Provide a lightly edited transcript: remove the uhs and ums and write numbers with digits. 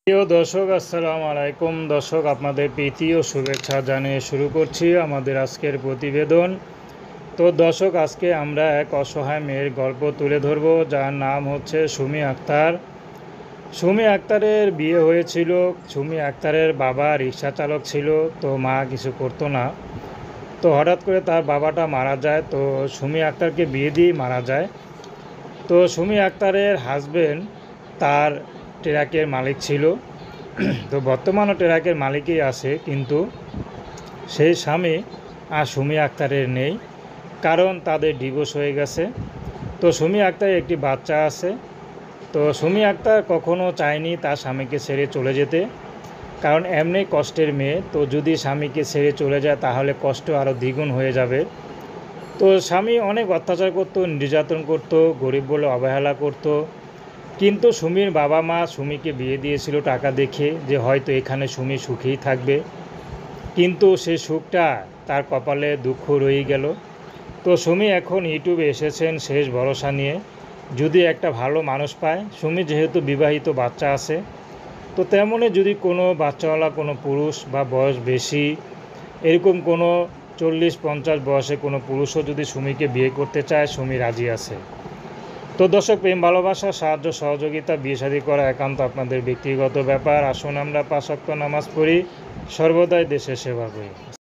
প্রিয় দর্শক, আসসালামু আলাইকুম। দর্শক, আপনাদের প্রীতি ও শুভেচ্ছা জানিয়ে শুরু করছি আমাদের আজকের প্রতিবেদন। তো দর্শক, আজকে আমরা এক অসহায় মেয়ের গল্প তুলে ধরব, যার নাম হচ্ছে সুমি আক্তার। সুমি আক্তারের বিয়ে হয়েছিল। সুমি আক্তারের বাবা রিক্সা চালক ছিল, তো মা কিছু করতো না। তো হঠাৎ করে তার বাবাটা মারা যায়, তো সুমি আক্তারকে বিয়ে দিয়েই মারা যায়। তো সুমি আক্তারের হাজবেন্ড তার ট্রাকের মালিক ছিল। তো বর্তমানও ট্রাকের মালিকই আছে, কিন্তু সেই স্বামী আর সুমি আক্তারের নেই, কারণ তাদের ডিভোর্স হয়ে গেছে। তো সুমি আক্তারের একটি বাচ্চা আছে। তো সুমি আক্তার কখনো চায়নি তার স্বামীকে ছেড়ে চলে যেতে, কারণ এমনি কষ্টের মেয়ে। তো যদি স্বামীকে ছেড়ে চলে যায় তাহলে কষ্ট আরও দ্বিগুণ হয়ে যাবে। তো স্বামী অনেক অত্যাচার করতো, নির্যাতন করতো, গরিব বলে অবহেলা করতো। কিন্তু সুমির বাবা মা সুমিকে বিয়ে দিয়েছিল টাকা দেখে, যে হয়তো এখানে সুমি সুখেই থাকবে, কিন্তু সে সুখটা তার কপালে দুঃখ রয়ে গেল। তো সুমি এখন ইউটিউবে এসেছেন শেষ ভরসা নিয়ে, যদি একটা ভালো মানুষ পায়। সুমি যেহেতু বিবাহিত, বাচ্চা আছে, তো তেমনই যদি কোনো বাচ্চাওয়ালা কোনো পুরুষ বা বয়স বেশি, এরকম কোনো 40-50 বয়সে কোনো পুরুষও যদি সুমিকে বিয়ে করতে চায়, সুমি রাজি আছে। তো দর্শক, প্রেম ভালোবাসা, সাহায্য সহযোগিতা, বিয়ে শাদী করা একান্ত আপনাদের ব্যক্তিগত ব্যাপার। আসুন আমরা 5 ওয়াক্ত নামাজ পড়ি, সর্বদাই দেশের সেবা করি।